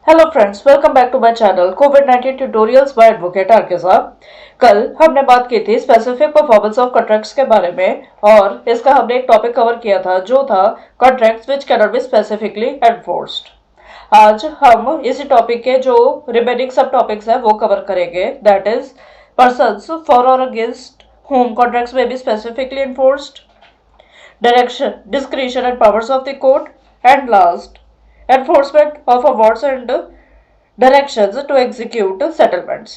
Hello friends, welcome back to my channel कोविड-19 tutorials by advocate R K साथ। कल हमने बात की थी स्पेसिफिक परफॉर्मेंस ऑफ कॉन्ट्रैक्ट्स के बारे में और इसका हमने एक टॉपिक कवर किया था जो था contracts which can not be specifically enforced. आज हम इसी टॉपिक के जो रिमेनिंग सब टॉपिक्स हैं वो कवर करेंगे, दैट इज पर्सन्स फॉर और against whom contracts may be specifically enforced, direction, discretion and powers of the court, and last, enforcement of awards and directions to execute settlements.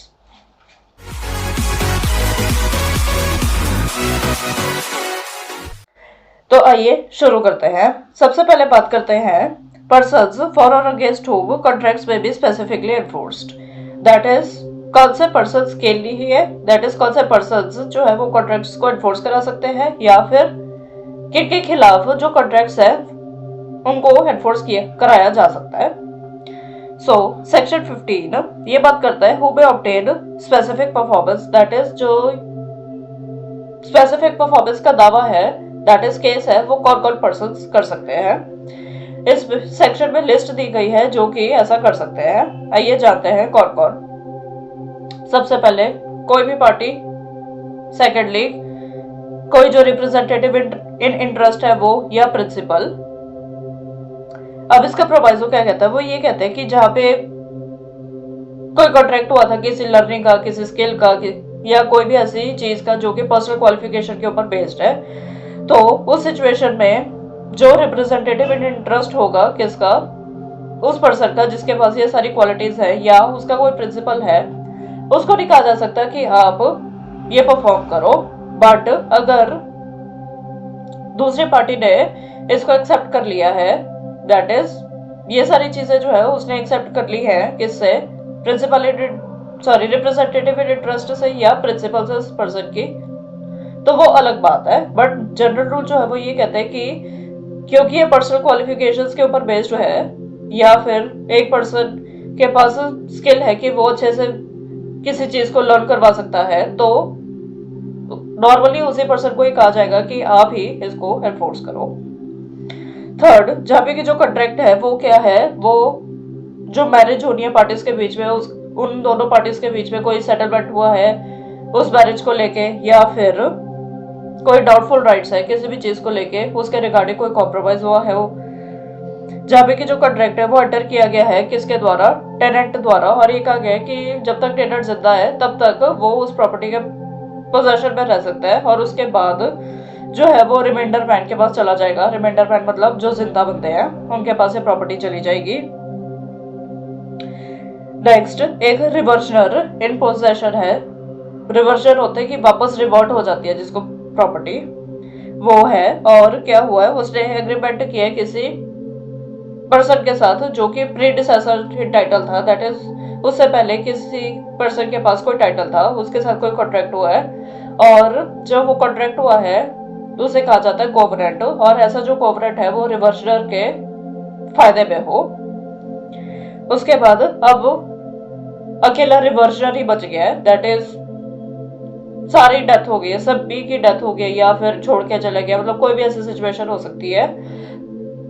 तो आइए शुरू करते हैं। सबसे पहले बात करते हैं पर्सन्स फॉर और against whom contracts may be specifically enforced. That is कौन से पर्सन्स के लिए, दैट इज कौन से पर्सन्स जो है वो कॉन्ट्रैक्ट्स को एनफोर्स करा सकते हैं या फिर किनके खिलाफ जो कॉन्ट्रैक्ट्स है उनको एनफोर्स कराया जा सकता है। सो सेक्शन 15 ये बात करता है who may obtain specific performance, that is जो स्पेसिफिक परफॉर्मेंस का दावा है, दैट इज केस है, वो कौन कौन पर्सन्स कर सकते हैं। इस सेक्शन में लिस्ट दी गई है जो कि ऐसा कर सकते हैं। आइए जानते हैं कौन कौन। सबसे पहले कोई भी पार्टी, सेकेंडली कोई जो रिप्रेजेंटेटिव इन इंटरेस्ट है वो या प्रिंसिपल। अब इसका प्रोवाइजो क्या कहता है, वो ये कहते हैं कि जहां पे कोई कॉन्ट्रैक्ट हुआ था किसी लर्निंग का, किसी स्किल का या कोई भी ऐसी चीज का जो कि पर्सनल क्वालिफिकेशन के ऊपर बेस्ड है, तो उस सिचुएशन में जो रिप्रेजेंटेटिव इन इंटरेस्ट होगा किसका, उस पर्सन का जिसके पास ये सारी क्वालिटीज है या उसका कोई प्रिंसिपल है, उसको नहीं कहा जा सकता कि आप ये परफॉर्म करो। बट अगर दूसरी पार्टी ने इसको एक्सेप्ट कर लिया है, दैट इज ये सारी चीजें जो है उसने एक्सेप्ट कर ली है किससे, प्रिंसिपल रिप्रेजेंटेटिव इन इंटरेस्ट से या प्रिंसिपल से उस पर्सन की, तो वो अलग बात है। बट जनरल रूल जो है वो ये कहते हैं कि क्योंकि ये पर्सनल क्वालिफिकेशंस के ऊपर बेस्ड है या फिर एक पर्सन के पास स्किल है कि वो अच्छे से किसी चीज को लर्न करवा सकता है, तो नॉर्मली उसी पर्सन को ही कहा जाएगा कि आप ही इसको एनफोर्स करो। थर्ड, जहाँ पे की जो कॉन्ट्रैक्ट है वो क्या है, वो जो मैरिज होनी है पार्टीज के बीच में, उन दोनों पार्टीज के बीच में कोई सेटलमेंट हुआ है उस मैरिज को लेके, या फिर कोई डाउटफुल राइट्स है किसी भी चीज को लेके, उसके रिगार्डिंग कोई कॉम्प्रोमाइज हुआ है, वो जहाँ पे की जो कॉन्ट्रैक्ट है वो एंटर किया गया है किसके द्वारा, टेनेंट द्वारा। और ये कहा गया है कि जब तक टेनेंट जिंदा है तब तक वो उस प्रॉपर्टी के पोजेशन में रह सकता है और उसके बाद जो है वो रिमाइंडर मैन के पास चला जाएगा। रिमाइंडर मैन मतलब जो जिंदा बनते हैं उनके पास ये प्रॉपर्टी चली जाएगी। नेक्स्ट, एक रिवर्जनर इन पोजेशन है। रिवर्जन होते हैं कि वापस रिवर्ट हो जाती है जिसको प्रॉपर्टी, वो है। और क्या हुआ है, उसने एग्रीमेंट किया है किसी पर्सन के साथ जो कि प्रीडिसेसर टाइटल था, दैट इज उससे पहले किसी पर्सन के पास कोई टाइटल था, उसके साथ कोई कॉन्ट्रैक्ट हुआ है और जब वो कॉन्ट्रैक्ट हुआ है तो उसे कहा जाता है कोवेनेंट। और ऐसा जो कोवेनेंट है वो रिवर्जनर के फायदे में हो। उसके बाद अब अकेला रिवर्जनर ही बच गया है, दैट इज सारी डेथ हो गई है, सभी की डेथ हो गई या फिर छोड़ के चले गया, मतलब कोई भी ऐसी सिचुएशन हो सकती है।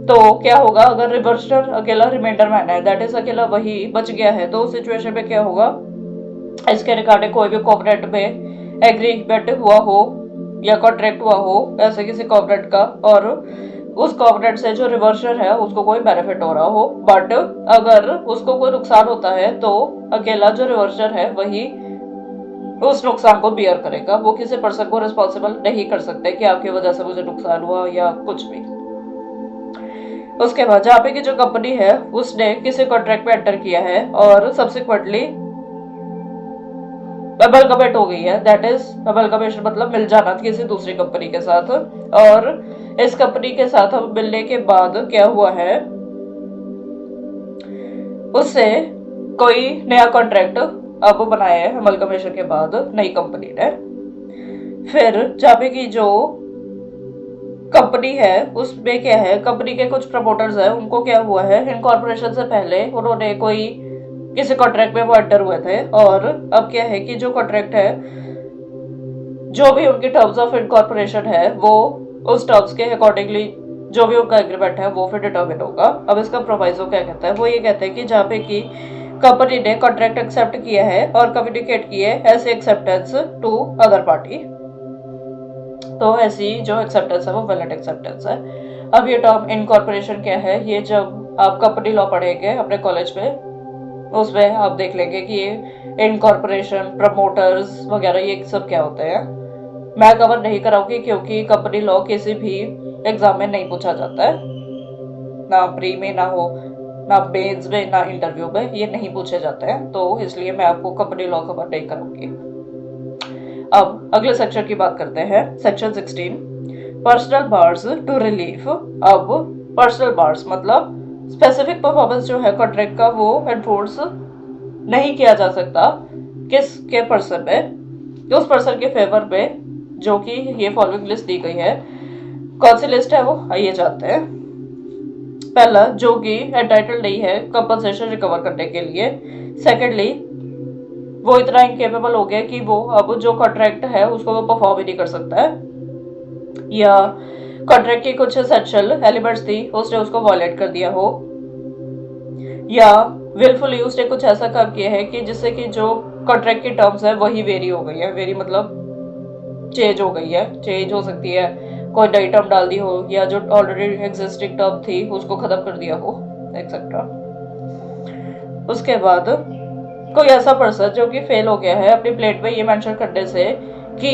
तो क्या होगा, अगर रिवर्सनर अकेला रिमाइंडर मैन है, दैट इज अकेला वही बच गया है, तो उस सिचुएशन में क्या होगा, इसके रिगार्डिंग कोई भी कोवेनेंट में एग्रीमेंट हुआ हो या कॉन्ट्रैक्ट हुआ हो ऐसे किसी कोवेनेंट का, और उस कोवेनेंट से जो रिवर्सनर है उसको कोई बेनिफिट हो रहा हो, बट अगर उसको कोई नुकसान होता है तो अकेला जो रिवर्सनर है वही उस नुकसान को बियर करेगा। वो किसी पर्सन को रिस्पॉन्सिबल नहीं कर सकते कि आपकी वजह से मुझे नुकसान हुआ या कुछ भी। उसके बाद जहाँ पे की जो कंपनी है उसने किसी कॉन्ट्रैक्ट में एंटर किया है और सब्सिक्वेंटली अमलगमेंट हो गई है, दैट इज अमलगमेशन मतलब मिल जाना किसी दूसरी कंपनी के साथ, और इस कंपनी के साथ अब मिलने के बाद क्या हुआ है, उससे कोई नया कॉन्ट्रैक्ट अब बनाया है अमलगमेशन के बाद नई कंपनी ने। फिर जहाँ पे की जो कंपनी है उसमें क्या है, कंपनी के कुछ प्रमोटर्स है, उनको क्या हुआ है, इनकॉर्पोरेशन से पहले उन्होंने कोई किसी कॉन्ट्रैक्ट में वो एंटर हुए थे, और अब क्या है कि जो कॉन्ट्रैक्ट है, जो भी उनकी टर्म्स ऑफ इनकॉर्पोरेशन है, वो उस टर्म्स के अकॉर्डिंगली जो भी उनका एग्रीमेंट है वो फिर डिटर्मिन होगा। अब इसका प्रोवाइजो क्या कहता है, वो ये कहते हैं कि जहाँ पे कि कंपनी ने कॉन्ट्रैक्ट एक्सेप्ट किया है और कम्युनिकेट किए ऐसे एक्सेप्टेंस टू अदर पार्टी, तो ऐसी जो एक्सेप्टेंस है वो वैलिड एक्सेप्टेंस है। अब ये टर्म इनकॉर्पोरेशन क्या है, ये जब आप कंपनी लॉ पढ़ेंगे अपने कॉलेज में उसमें आप देख लेंगे कि ये इनकॉर्पोरेशन, प्रमोटर्स वगैरह ये सब क्या होते हैं। मैं कवर नहीं कराऊंगी क्योंकि कंपनी लॉ किसी भी एग्जाम में नहीं पूछा जाता है, ना प्री में ना हो ना मेंस में ना इंटरव्यू में, ये नहीं पूछे जाते हैं, तो इसलिए मैं आपको कंपनी लॉ कवर नहीं करूंगी। अब अगले सेक्शन की बात करते हैं, section 16 personal bars to relief. अब पर्सनल बार्स मतलब स्पेसिफिक परफॉर्मेंस जो है कॉन्ट्रैक्ट का वो एनफोर्स नहीं किया जा सकता किसके पर्सन में, उस पर्सन के फेवर में जो कि ये फॉलोइंग लिस्ट दी गई है। कौन सी लिस्ट है वो आइए जानते हैं। पहला, जो कि एंटाइटल्ड नहीं है कंपनसेशन रिकवर करने के लिए। सेकेंडली, वो इतना इनकेपेबल हो गया कि वो अब जो कॉन्ट्रैक्ट है उसको वो परफॉर्म ही नहीं कर सकता है, या कॉन्ट्रैक्ट की कुछ एसेंशियल एलिमेंट्स थी उसने उसको वायलेट कर दिया हो, या विलफुली उसने कुछ ऐसा काम किया है कि जिससे कि जो कॉन्ट्रैक्ट की टर्म्स है वही वेरी हो गई है। वेरी मतलब चेंज हो गई है, चेंज हो सकती है, कोई नई टर्म डाल दी हो या जो ऑलरेडी एग्जिस्टिंग टर्म थी उसको खत्म कर दिया हो एक्सेट्रा। उसके बाद कोई ऐसा पर्सन जो कि फेल हो गया है अपनी प्लेट में ये मेंशन करने से कि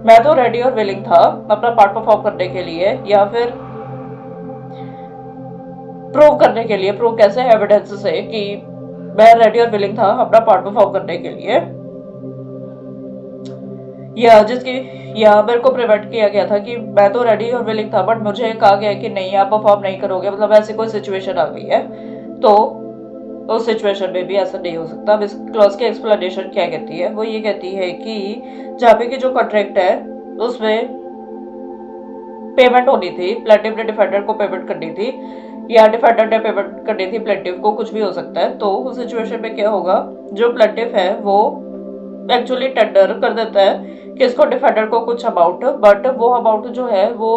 मैं तो रेडी और विलिंग था अपना पार्ट परफॉर्म करने के लिए, या फिर प्रूव करने के लिए, प्रूव कैसे, एविडेंस से कि मैं रेडी और विलिंग था अपना पार्ट परफॉर्म करने के लिए, या जिसकी या मेरे को प्रिवेंट किया गया था कि मैं तो रेडी और विलिंग था बट मुझे कहा गया कि नहीं आप परफॉर्म नहीं करोगे, मतलब ऐसी कोई सिचुएशन आ गई है, तो उस सिचुएशन में भी ऐसा नहीं हो सकता। अब इस क्लॉज की एक्सप्लेनेशन क्या कहती है, वो ये कहती है कि जहाँ पे कि जो कॉन्ट्रैक्ट है उसमें पेमेंट होनी थी, प्लेटिव ने डिफेंडर को पेमेंट करनी थी या डिफेंडर ने पेमेंट करनी थी प्लेटिव को, कुछ भी हो सकता है। तो उस सिचुएशन में क्या होगा, जो प्लेटिव है वो एक्चुअली टेंडर कर देता है किसको, डिफेंडर को कुछ अमाउंट, बट वो अमाउंट जो है वो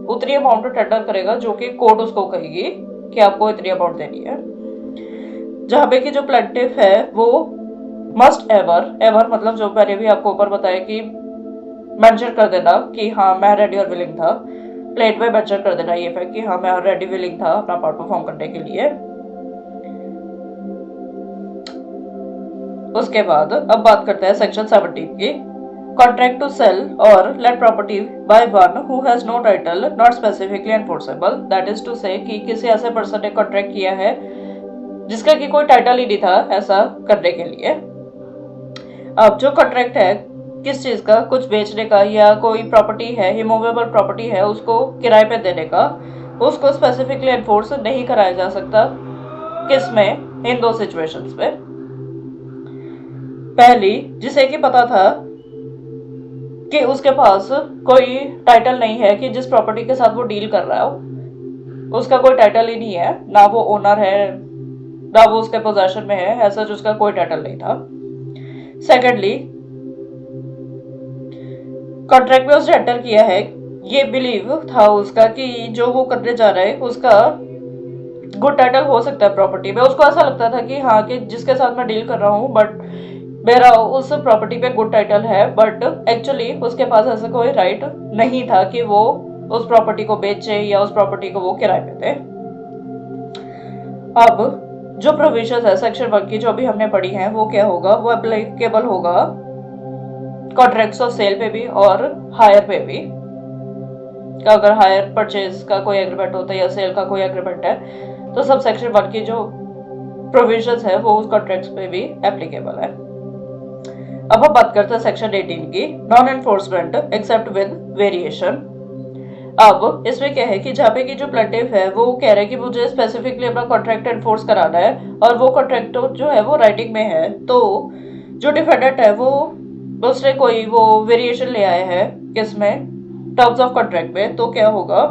उतनी अमाउंट टेंडर करेगा जो कि कोर्ट उसको कहेगी कि आपको इतनी अमाउंट देनी है। जहाँ पे कि जो प्लेटिव है वो मस्ट एवर मतलब जो मैंने भी आपको ऊपर बताया कि मेंशन कर देना कि हाँ मैं रेडी और विलिंग था, प्लेट में मेंशन कर देना ये फैक्ट कि हाँ मैं रेडी विलिंग था अपना पार्ट परफॉर्म करने के लिए। उसके बाद अब बात करते हैं सेक्शन 17 की, कॉन्ट्रैक्ट टू सेल और let property by one who has no title not specifically enforceable. That is to say कि किसी ऐसे पर्सन ने कॉन्ट्रैक्ट किया है जिसका कि कोई टाइटल ही नहीं था ऐसा करने के लिए। अब जो कॉन्ट्रैक्ट है किस चीज का, कुछ बेचने का या कोई प्रॉपर्टी है, हिमूवेबल प्रॉपर्टी है, उसको किराए पे देने का, उसको स्पेसिफिकली एनफोर्स नहीं कराया जा सकता किसमें, इन दो सिचुएशंस में। पहली, जिसे कि पता था कि उसके पास कोई टाइटल नहीं है कि जिस प्रॉपर्टी के साथ वो डील कर रहा हो उसका कोई टाइटल ही नहीं है, ना वो ओनर है ना वो उसके पोजेशन में है, ऐसा जिसका कोई टाइटल नहीं था। सेकेंडली, कॉन्ट्रैक्ट में उसने एंटर किया है, ये बिलीव था उसका कि जो वो करने जा रहा है उसका गुड टाइटल हो सकता है प्रॉपर्टी में। उसको ऐसा लगता था कि हाँ कि जिसके साथ मैं डील कर रहा हूँ बट मेरा उस प्रॉपर्टी पे गुड टाइटल है, बट एक्चुअली उसके पास ऐसा कोई राइट नहीं था कि वो उस प्रॉपर्टी को बेचे या उस प्रॉपर्टी को वो किराए पे दे। अब जो प्रोविजंस है सेक्शन 1 की जो भी हमने पढ़ी है वो क्या होगा, वो एप्लीकेबल होगा कॉन्ट्रैक्ट्स ऑफ सेल पे भी और हायर पे भी। अगर हायर परचेज का कोई एग्रीमेंट होता है या सेल का कोई एग्रीमेंट है तो सब सेक्शन 1 की जो प्रोविजंस है वो उस कॉन्ट्रैक्ट्स पे भी एप्लीकेबल है। अब हम बात करते हैं सेक्शन 18 की, non enforcement except with variation. अब इसमें क्या है कि जहाँ पे की जो प्लेटिव है वो कह रहा है कि मुझे स्पेसिफिकली अपना कॉन्ट्रैक्ट एनफोर्स कराना है और वो कॉन्ट्रैक्ट जो है वो राइटिंग में है, तो जो डिफेंडेंट है वो उसने कोई वो वेरिएशन ले आया है किसमें, टर्म्स ऑफ कॉन्ट्रैक्ट में, तो क्या होगा,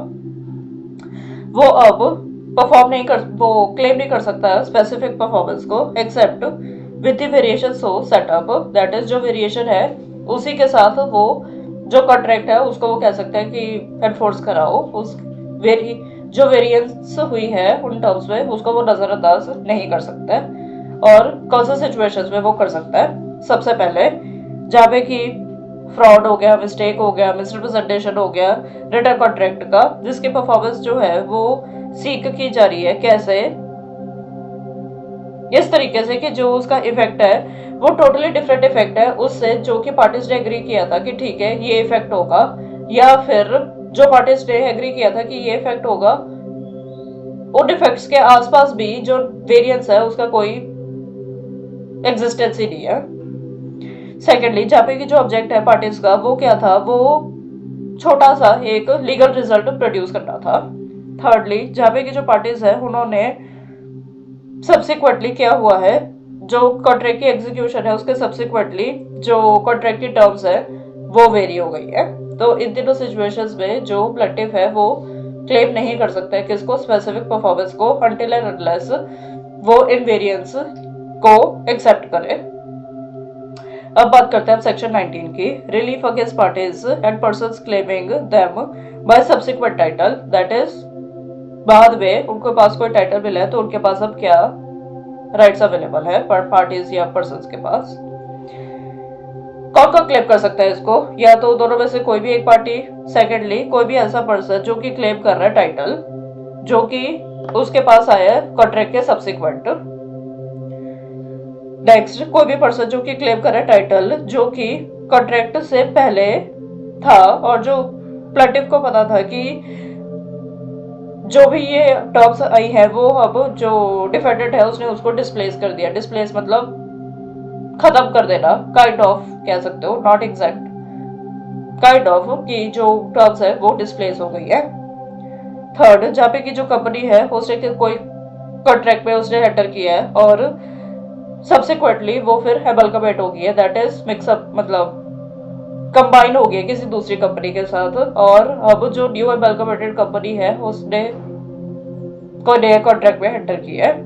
वो अब परफॉर्म नहीं कर, वो क्लेम नहीं कर सकता स्पेसिफिक परफॉर्मेंस को except with the variation so set up. That is जो वेरिएशन है उसी के साथ वो जो कॉन्ट्रैक्ट है उसको वो कह सकते हैं कि एनफोर्स कराओ, उस जो वेरिएंस हुई है उन टर्म्स में उसको वो नजरअंदाज नहीं कर सकता है। और कौन से सिचुएशंस में वो कर सकता है? सबसे पहले जहाँ पे कि फ्रॉड हो गया, मिस्टेक हो गया, मिसरिप्रेजेंटेशन हो गया रिटर्न कॉन्ट्रैक्ट का, जिसकी परफॉर्मेंस जो है वो सीक की जा रही है। कैसे? इस तरीके से कि जो उसका इफेक्ट है वो टोटली डिफरेंट इफेक्ट है उससे जो कि पार्टीज ने एग्री किया था कि ठीक है ये इफेक्ट होगा, या फिर जो पार्टीज ने एग्री किया था कि ये इफेक्ट होगा उन इफेक्ट्स के आसपास भी जो वेरिएंस है उसका कोई एग्जिस्टेंस ही नहीं है। सेकेंडली जहाँ पे कि जो ऑब्जेक्ट है पार्टीज का वो क्या था? वो छोटा सा एक लीगल रिजल्ट प्रोड्यूस करना था। थर्डली जहाँ पे कि जो पार्टीज है उन्होंने सब्सिक्वेंटली क्या हुआ है, जो कॉन्ट्रैक्ट की एग्जीक्यूशन है उसके सब्सिक्वेंटली जो कॉन्ट्रैक्ट की टर्म्स है वो वेरी हो गई है। तो इन तीनों सिचुएशंस में जो प्लेटिफ है वो क्लेम नहीं कर सकता है किसको? स्पेसिफिक परफॉर्मेंस को, अनटिल एंड अनलेस वो इन वेरिएंस को एक्सेप्ट करे। अब बात करते हैं सेक्शन 19 की। Relief against parties and persons claiming them by subsequent title, that is बाद में उनके पास कोई टाइटल मिला है तो उनके पास अब क्या राइट्स अवेलेबल है पार्टीज या पर्संस के पास। कौन कौन क्लेम कर सकता है इसको? या तो दोनों में से कोई भी एक पार्टी, सेकेंडली कोई भी ऐसा पर्सन जो कि क्लेम कर रहा है टाइटल जो कि उसके पास आया है कॉन्ट्रैक्ट के सब्सिक्वेंट। नेक्स्ट कोई भी पर्सन जो कि क्लेम कर रहा है टाइटल जो कि कॉन्ट्रैक्ट से पहले था और जो प्लेटिफ को पता था कि जो भी ये टर्म्स आई है वो अब जो डिफेंडेंट है उसने उसको डिस्प्लेस कर दिया। डिस्प्लेस मतलब खत्म कर देना, काइंड ऑफ कह सकते हो, नॉट एग्जैक्ट, काइंड ऑफ कि जो टर्म्स है वो डिस्प्लेस हो गई है। थर्ड जहाँ पे कि जो कंपनी है उसने कोई कॉन्ट्रैक्ट में उसने एंटर किया है और सब्सिक्वेंटली वो फिर एमलगमेट हो गई है, दैट इज मिक्सअप, मतलब कंबाइन हो गई है किसी दूसरी कंपनी के साथ, और अब जो न्यू एमलगमेटेड कंपनी है उसने कोई नया कॉन्ट्रैक्ट में एंटर किया है।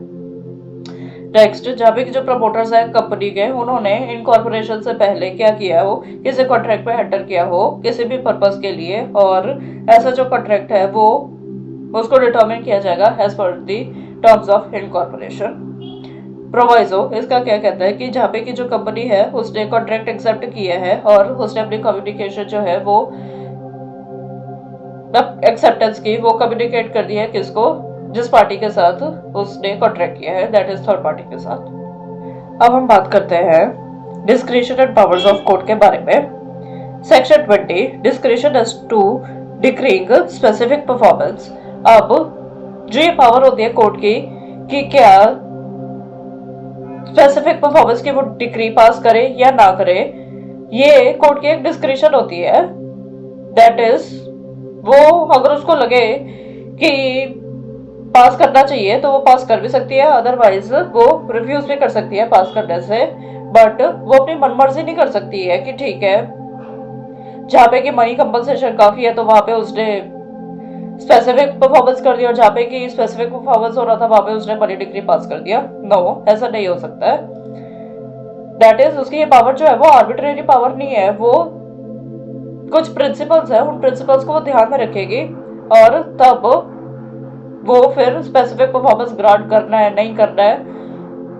नेक्स्ट जहाँ पे जो प्रमोटर्स हैं कंपनी के उन्होंने इनकॉर्पोरेशन से पहले क्या किया हो, किसी कॉन्ट्रैक्ट में एंटर किया हो किसी भी पर्पस के लिए, और ऐसा जो कॉन्ट्रैक्ट है वो उसको डिटरमिन किया जाएगा as per the terms of incorporation. Proviso इसका क्या कहता है कि जहाँ पे की जो कंपनी है उसने कॉन्ट्रैक्ट एक्सेप्ट किया है और उसने अपनी कम्युनिकेशन जो है वो एक्सेप्टेंस की वो कम्युनिकेट कर दी है किसको? जिस पार्टी के साथ उसने कॉन्ट्रैक्ट किया है, दैट इज थर्ड पार्टी के साथ। अब हम बात करते हैं discretion and powers of court के बारे में। Section 20 discretion as to decreeing specific performance. अब जो ये पावर होती है कोर्ट की कि क्या स्पेसिफिक परफॉर्मेंस की वो डिक्री पास करे या ना करे, ये कोर्ट की एक डिस्क्रिशन होती है। दैट इज वो अगर उसको लगे कि पास करना चाहिए तो वो पास कर भी सकती है, अदरवाइज वो रिफ्यूज भी कर सकती है पास करने से, बट वो अपनी मनमर्जी नहीं कर सकती है कि ठीक है जहाँ पे कि मनी कंपनसेशन काफी है तो वहां पे उसने स्पेसिफिक परफॉर्मेंस कर दिया और जहाँ पे कि स्पेसिफिक परफॉर्मेंस हो रहा था वहां पे उसने मनी डिग्री पास कर दिया। नो, ऐसा नहीं हो सकता है। दैट इज उसकी ये पावर जो है वो आर्बिट्रेरी पावर नहीं है, वो कुछ प्रिंसिपल्स है, उन प्रिंसिपल्स को वो ध्यान में रखेगी और तब वो फिर स्पेसिफिक परफॉर्मेंस ग्रांट करना है नहीं करना है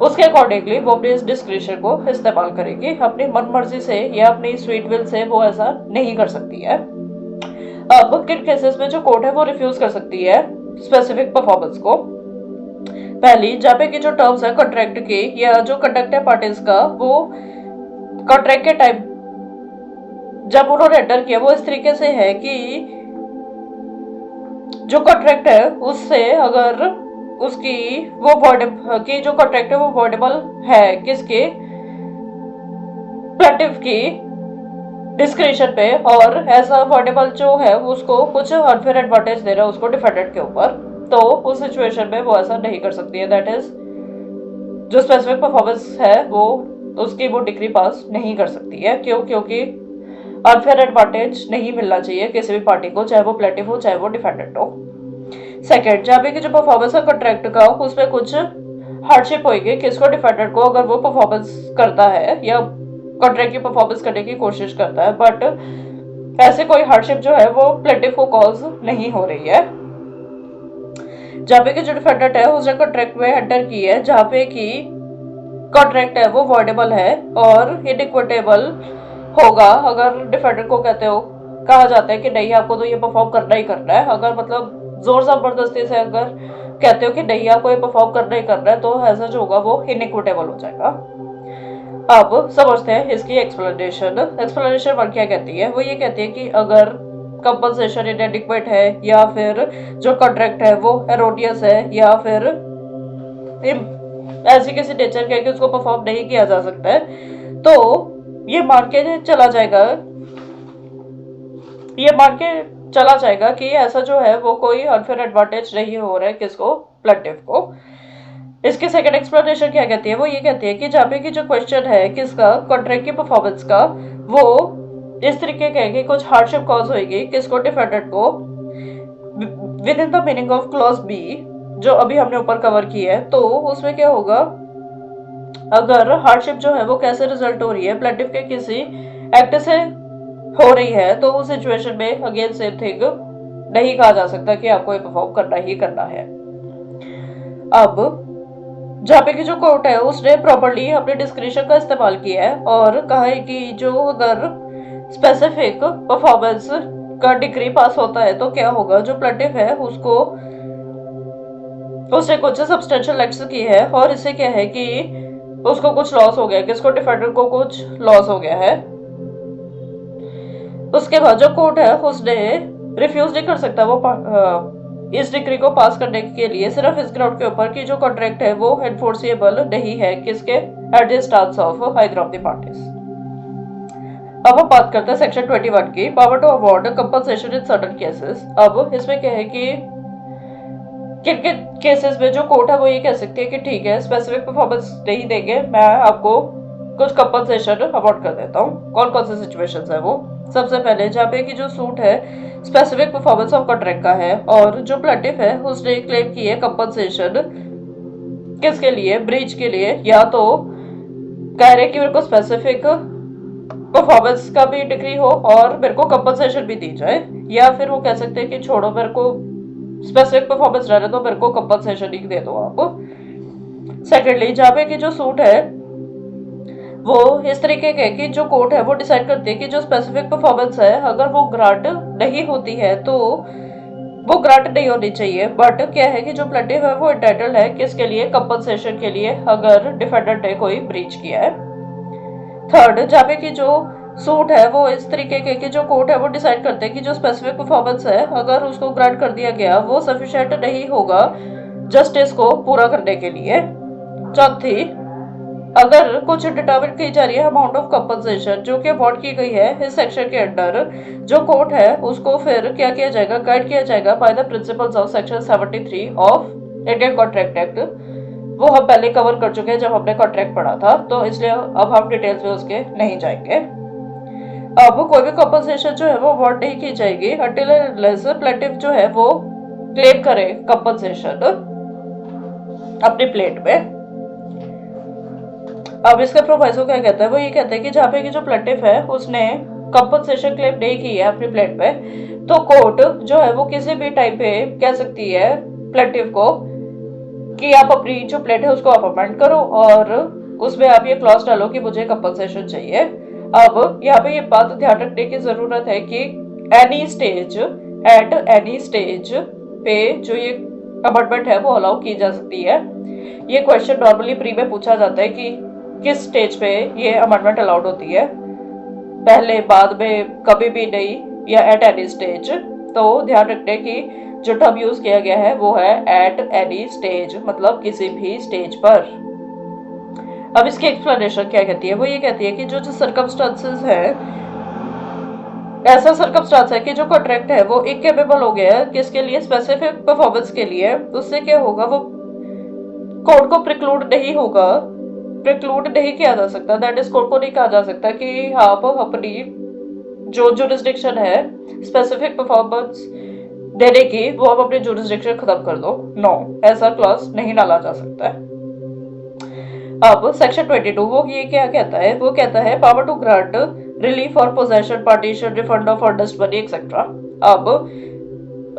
उसके अकॉर्डिंगली वो अपने इस डिस्क्रिशन को इस्तेमाल करेगी। अपनी मन मर्जी से या अपनी स्वीट विल से वो ऐसा नहीं कर सकती है। अब किन केसेस में जो कोर्ट है वो रिफ्यूज कर सकती है स्पेसिफिक परफॉर्मेंस को? पहली जहाँ पे की जो टर्म्स है कॉन्ट्रैक्ट के या जो कंडक्ट है पार्टीज का वो कॉन्ट्रैक्ट के टाइम जब उन्होंने एंटर किया वो इस तरीके से है कि जो कॉन्ट्रैक्ट है उससे अगर उसकी वो की जो कॉन्ट्रैक्ट है वो वॉइडेबल है किसके? प्लेटिफ की डिस्क्रिशन पे, और ऐसा वॉइडेबल जो है उसको कुछ अनफेयर एडवांटेज दे रहा है उसको डिफेंडेंट के ऊपर, तो उस सिचुएशन में वो ऐसा नहीं कर सकती है। दैट इज जो स्पेसिफिक परफॉर्मेंस है वो उसकी वो डिग्री पास नहीं कर सकती है। क्यों? क्योंकि अनफेयर एडवांटेज नहीं मिलना चाहिए किसी भी पार्टी को, चाहे वो प्लेटिफ हो चाहे वो डिफेंडेंट हो। सेकेंड जहाँ पे की जो परफॉर्मेंस है कॉन्ट्रैक्ट का उसमें कुछ हार्डशिप होगी किसको? डिफेंडेंट को, अगर वो परफॉर्मेंस करता है या कॉन्ट्रैक्ट की परफॉर्मेंस करने की कोशिश करता है, बट ऐसे कोई हार्डशिप जो है वो प्लेटिफ को कॉज नहीं हो रही है। जहाँ पे कि जो डिफेंडेंट है उसने कॉन्ट्रैक्ट में एंटर की है जहाँ पे कि कॉन्ट्रैक्ट है वो वॉइडेबल है और इनइक्विटेबल होगा अगर डिफेंडेंट को कहा जाता है कि नहीं आपको तो ये परफॉर्म करना ही करना है। अगर मतलब जोर जबरदस्ती से अगर कहते हो कि नहीं आपको ये परफॉर्म करना ही करना है तो ऐसा जो होगा वो इनइक्विटेबल हो जाएगा। अब समझते हैं इसकी एक्सप्लेनेशन वन क्या कहती है। वो ये कहती है कि अगर कंपनसेशन इनएडिक्वेट है या फिर जो कॉन्ट्रैक्ट है वो एरोनियस है या फिर ऐसी किसी नेचर का है कि उसको परफॉर्म नहीं किया जा सकता है तो ये मान के चला जाएगा कि ऐसा जो है वो कोई अनफेयर एडवांटेज नहीं हो रहा है किसको, प्लेंटिफ को। इसकी सेकंड एक्सप्लेनेशन क्या कहती है। वो ये कहती है कि जहाँ पे की जो क्वेश्चन है किसका, कॉन्ट्रैक्ट की परफॉर्मेंस का, वो इस तरीके का है कि कुछ हार्डशिप कॉज होगी किसको, डिफेंडेंट को, within the meaning of clause B जो अभी हमने ऊपर कवर की है। तो उसमें क्या होगा, अगर हार्डशिप जो है वो कैसे रिजल्ट हो रही है, प्लेंटिफ के किसी एक्ट से हो रही है तो उस सिचुएशन में अगेन सेम थिंग नहीं कहा जा सकता कि आपको ये परफॉर्म करना ही करना है। अब जहाँ पे की जो कोर्ट है उसने प्रॉपर्ली अपने डिस्क्रिप्शन का इस्तेमाल किया है और कहा है कि जो अगर स्पेसिफिक परफॉर्मेंस का डिग्री पास होता है तो क्या होगा, जो प्लेंटिफ है उसने कुछ सब्सटेंशियल एक्ट्स की है और इससे क्या है कि उसको कुछ लॉस हो गया, किसको, डिफेंडर को कुछ लॉस हो गया है। उसके बाद जो कोर्ट है उसने रिफ्यूज नहीं कर सकता वो इस डिग्री को पास करने के लिए सिर्फ इस ग्राउंड के ऊपर कि जो कॉन्ट्रैक्ट है वो एनफोर्सेबल नहीं है किसके, at the instance of either of the parties. अब हम बात करते हैं सेक्शन 21 की, power to award compensation in certain cases. अब इसमें क्या है कि किन किन केसेस में जो कोर्ट है वो ये कह सकती है कि ठीक है स्पेसिफिक परफॉर्मेंस नहीं देंगे, मैं आपको कुछ कंपनसेशन अवॉर्ड कर देता हूँ। कौन कौन से सिचुएशंस है वो, सबसे पहले जहाँ पे कि जो सूट है स्पेसिफिक परफॉर्मेंस ऑफ कॉन्ट्रैक्ट का है और जो प्लेंटिफ है उसने क्लेम की है कंपनसेशन किसके लिए, ब्रीच के लिए, या तो कह रहे कि मेरे को स्पेसिफिक परफॉर्मेंस का भी डिग्री हो और मेरे को कंपनसेशन भी दी जाए, या फिर वो कह सकते हैं कि छोड़ो मेरे को स्पेसिफिक परफॉर्मेंस रहने दो, मेरे को कंपनसेशन ही दे दो आप। सेकेंडली जहाँ पे कि जो सूट है वो इस तरीके के कि जो कोर्ट है वो डिसाइड करती है कि जो स्पेसिफिक परफॉर्मेंस है अगर वो ग्रांट नहीं होती है तो वो ग्रांट नहीं होनी चाहिए, बट क्या है कि जो प्लेंटिफ है वो एंटाइटल्ड है किसके लिए, कंपनसेशन के लिए, अगर डिफेंडेंट ने कोई ब्रीच किया है। थर्ड, जहाँ पे कि जो सूट है वो इस तरीके के कि जो कोर्ट है वो डिसाइड करते हैं कि जो स्पेसिफिक परफॉर्मेंस है अगर उसको ग्रांट कर दिया गया वो सफिशिएंट नहीं होगा जस्टिस को पूरा करने के लिए। चौथी, अगर कुछ डिटरमिन की जा रही है अमाउंट ऑफ कंपनसेशन जो कि अवॉर्ड की गई है इस सेक्शन के अंडर, जो कोर्ट है उसको फिर क्या किया जाएगा, गाइड किया जाएगा by the principles of section 73 of Indian contract act. वो हम पहले कवर कर चुके हैं जब हमने कॉन्ट्रैक्ट पढ़ा था, तो इसलिए अब हम डिटेल्स में उसके नहीं जाएंगे। अब कोई भी कंपनसेशन जो है वो अवॉर्ड नहीं की जाएगी अंटिल अनलेस प्लेंटिफ जो है वो क्लेम करे कंपनसेशन अपनी प्लेट में। अब इसका प्रोवाइसो क्या कहता है, वो ये कहता है कि जहाँ पे कि जो प्लेंटिफ है उसने कंपनसेशन क्लेम नहीं की है अपनी प्लेट पे तो कोर्ट जो है वो किसी भी टाइम पे कह सकती है प्लेंटिफ को कि आप अपनी जो प्लेट है उसको आप अमेंड करो और उसमें आप ये क्लॉज डालो कि मुझे कंपनसेशन चाहिए। अब यहाँ पे ये बात ध्यान रखने की जरूरत है कि एट एनी स्टेज पे जो ये अमेंडमेंट है वो अलाउ की जा सकती है। ये क्वेश्चन नॉर्मली प्री में पूछा जाता है कि किस स्टेज पे ये अमेंडमेंट अलाउड होती है, पहले, बाद में, कभी भी नहीं, या एट एनी स्टेज। तो ध्यान रखने की जो टर्म यूज किया गया है वो है एट एनी स्टेज, मतलब किसी भी स्टेज पर। अब इसकी एक्सप्लेनेशन क्या कहती है, वो ये कहती है कि जो सर्कमस्टांसेस है, ऐसा सर्कमस्टांस है कि जो कॉन्ट्रैक्ट है वो इनकेपेबल हो गया है किसके लिए, स्पेसिफिक परफॉर्मेंस के लिए, उससे क्या होगा, वो कोर्ट को प्रिक्लूड नहीं किया जा सकता। दैट इज कोर्ट को नहीं कहा जा सकता कि आप अपनी जो जुरिस्डिक्शन है स्पेसिफिक परफॉर्मेंस देने की वो आप अपनी जुरिस्डिक्शन खत्म कर दो। नो, ऐसा क्लॉज नहीं डाला जा सकता है। अब सेक्शन 22 वो ये क्या कहता है, वो कहता है power to grant relief for possession, partition, refund of earnest money etcetera. अब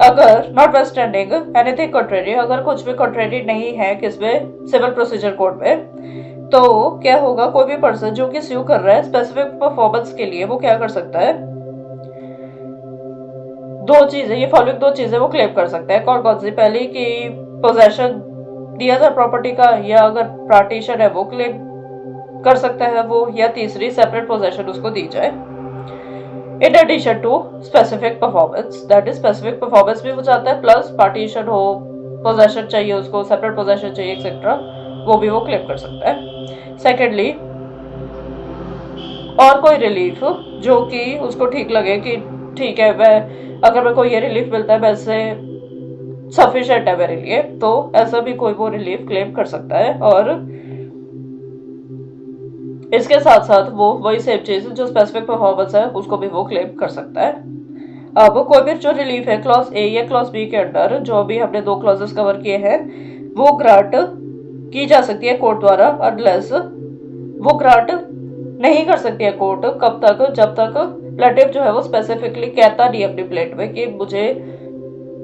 अगर नॉट वेस्टैंडिंग एनीथिंग कॉन्ट्रेरी, अगर कुछ भी कॉन्ट्रेरी नहीं है किसमें सिविल प्रोसीजर कोड में, तो क्या होगा, कोई भी पर्सन जो कि स्यू कर रहा है स्पेसिफिक परफॉर्मेंस के लिए, वो क्या कर सकता है, दो चीजें, ये फॉलोइंग दो चीजें वो क्लेम कर सकता है। कौन कौन सी? पहली कि पोजेशन दिया था प्रॉपर्टी का, या अगर पार्टीशन है वो क्लेम कर सकता है वो, या तीसरी सेपरेट पोजेशन उसको दी जाए। In addition to specific performance, that is specific performance भी हो जाता है, प्लस पार्टीशन हो, पोजेशन चाहिए उसको, सेपरेट पोजेशन चाहिए एक्सेट्रा, वो भी वो क्लेम कर सकता है। सेकेंडली, और कोई रिलीफ जो कि उसको ठीक लगे कि ठीक है, वह अगर मेरे को ये रिलीफ मिलता है वैसे सफिशिएंट है मेरे लिए, तो ऐसा भी कोई वो रिलीफ क्लेम कर सकता है। और इसके साथ साथ वो वही सेम चीज जो स्पेसिफिक परफॉर्मेंस है उसको भी वो क्लेम कर सकता है। अब कोई भी जो रिलीफ है क्लॉज ए या क्लॉज बी के अंडर, जो अभी हमने दो क्लॉजेस कवर किए हैं, वो ग्रांट की जा सकती है कोर्ट द्वारा, अनलेस वो ग्रांट नहीं कर सकती है कोर्ट, कब तक, जब तक प्लेटिव जो है वो स्पेसिफिकली कहता नहीं अपनी प्लेट में कि मुझे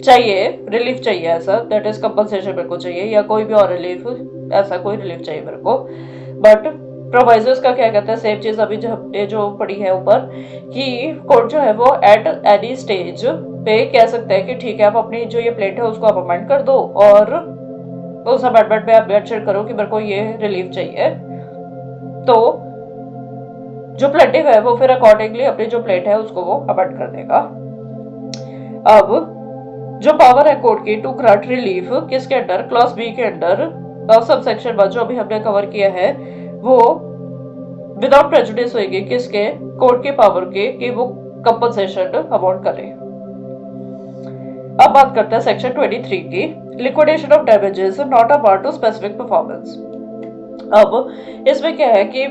चाहिए रिलीफ चाहिए ऐसा, दैट इज कंपनसेशन मेरे को चाहिए, या कोई भी और रिलीफ, ऐसा कोई रिलीफ चाहिए मेरे को। बट प्रोवाइजर्स का क्या कहता है, सेम चीज अभी जो पड़ी है ऊपर, कि कोर्ट जो है वो एट एनी स्टेज पे कह सकता है कि ठीक है, आप अपनी जो ये प्लेट है उसको आप अमेंड कर दो, और उस अमेंडमेंट में आप मेंशन करो कि मेरे को ये रिलीफ चाहिए। तो जो प्लेटिव है वो फिर अकॉर्डिंगली अपनी जो प्लेट है उसको वो अमेंड कर देगा। अब जो पावर है कोर्ट की टू ग्रांट रिलीफ किसके अंडर, क्लॉज बी के अंडर, सब सेक्शन 1 जो अभी हमने कवर किया है, वो विदाउट प्रेजुडिस होगी किसके, कोर्ट के पावर के, कि वो कंपनसेशन अवॉर्ड करे। अब बात करते हैं सेक्शन 23 की, liquidation of damages not a part two specific performance. अब इसमें क्या है कि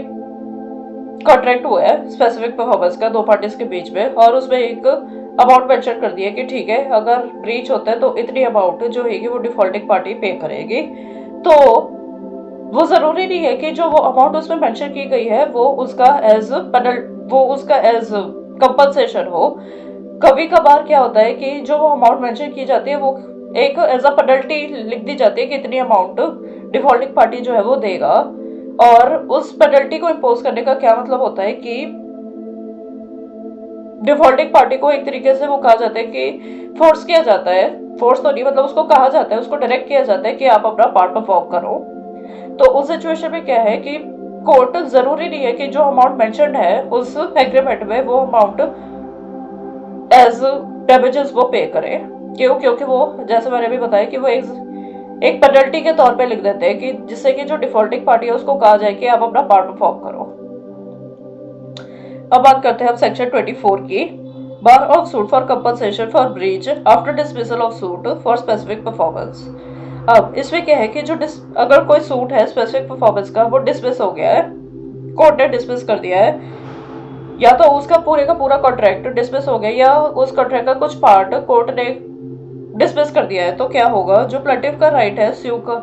कॉन्ट्रैक्ट हुआ है स्पेसिफिक परफॉर्मेंस का दो पार्टीज के बीच में, और उसमें एक अमाउंट मेंशन कर दिया कि ठीक है, अगर ब्रीच होता है तो इतनी अमाउंट जो है वो डिफॉल्टिंग पार्टी पे करेगी। तो वो जरूरी नहीं है कि जो वो अमाउंट उसमें मेंशन की गई है वो उसका एज कंपनसेशन हो। कभी कभार क्या होता है कि जो वो अमाउंट मेंशन की जाती है वो एक एज अ पेनल्टी लिख दी जाती है कि इतनी अमाउंट डिफॉल्टिंग पार्टी जो है वो देगा। और उस पेनल्टी को इम्पोज करने का क्या मतलब होता है कि डिफॉल्टिंग पार्टी को एक तरीके से वो कहा जाता है कि फोर्स किया जाता है, फोर्स तो नहीं, मतलब उसको कहा जाता है, उसको डायरेक्ट किया जाता है कि आप अपना पार्ट परफॉर्म करो। तो उस सिचुएशन में क्या है कि कोर्ट जरूरी नहीं है कि जो अमाउंट मेंशन्ड है उस एग्रीमेंट में वो अमाउंट एज डैमेजेस वो पे करे। क्यों? क्योंकि वो जैसे मैंने भी बताया कि वो एक पेनल्टी के तौर पे लिख देते हैं कि जिससे कि जो डिफॉल्टिंग पार्टी है उसको कहा जाए कि आप अपना पार्ट परफॉर्म करो। अब बात करते हैं हम सेक्शन 24 की, bar of suit for compensation for breach after dismissal of suit for specific performance. अब इसमें क्या है कि जो अगर कोई सूट है स्पेसिफिक परफॉर्मेंस का, वो डिसमिस हो गया है, कोर्ट ने डिसमिस कर दिया है, या तो उसका पूरे का पूरा कॉन्ट्रैक्ट डिसमिस हो गया, या उस कॉन्ट्रैक्ट का कुछ पार्ट कोर्ट ने डिसमिस कर दिया है, तो क्या होगा, जो प्लेटिव का राइट है स्यू का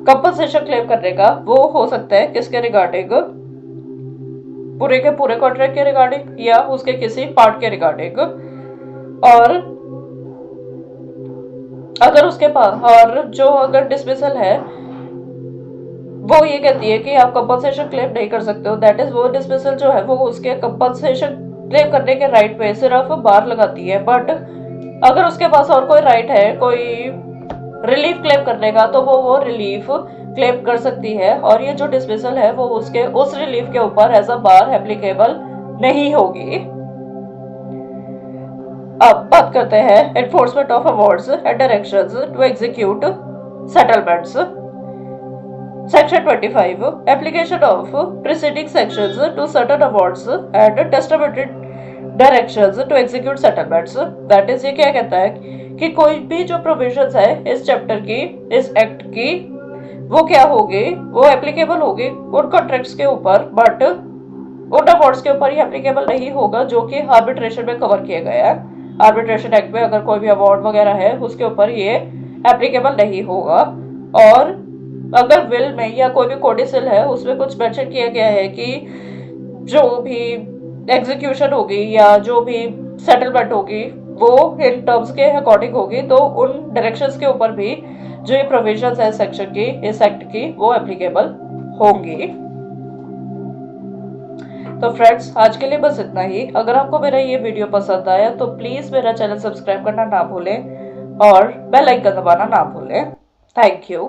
कंपनसेशन क्लेम करने का, वो हो सकता है किसके रिगार्डिंग, पूरे के पूरे कॉन्ट्रैक्ट के रिगार्डिंग या उसके किसी पार्ट के रिगार्डिंग। और अगर उसके पास, और जो अगर डिसमिसल है वो ये कहती है कि आप कंपनसेशन क्लेम नहीं कर सकते हो, दैट इज वो डिसमिसल जो है वो उसके कंपनसेशन क्लेम करने के राइट पे सिर्फ बार लगाती है। बट अगर उसके पास और कोई राइट है कोई रिलीफ क्लेम करने का, तो वो रिलीफ क्लेम कर सकती है, और ये जो डिसमिसल है वो उसके उस रिलीफ के ऊपर एज अ बार एप्लीकेबल नहीं होगी। अब बात करते हैं enforcement of awards and directions to execute settlements. Section 25, application of preceding sections to certain awards and testamentary directions to execute settlements. That is, ये क्या कहता है कि कोई भी जो प्रोविजंस है इस चैप्टर की, इस एक्ट की, वो क्या होगी, वो एप्लीकेबल होगी उन कॉन्ट्रैक्ट्स के ऊपर, बट उन अवार्ड्स के ऊपर ही एप्लीकेबल नहीं होगा जो कि आर्बिट्रेशन में कवर किए गए हैं। आर्बिट्रेशन एक्ट में अगर कोई भी अवार्ड वगैरह है उसके ऊपर ये एप्लीकेबल नहीं होगा। और अगर विल में या कोई भी कोडिसिल है उसमें कुछ मेंशन किया गया है कि जो भी एग्जीक्यूशन होगी या जो भी सेटलमेंट होगी वो इन टर्म्स के अकॉर्डिंग होगी, तो उन डायरेक्शंस के ऊपर भी जो ये प्रोविजंस है सेक्शन की, इस एक्ट की, वो एप्लीकेबल होंगी। तो फ्रेंड्स आज के लिए बस इतना ही। अगर आपको मेरा ये वीडियो पसंद आया तो प्लीज मेरा चैनल सब्सक्राइब करना ना भूलें और बेल आइकन दबाना ना भूलें। Thank you.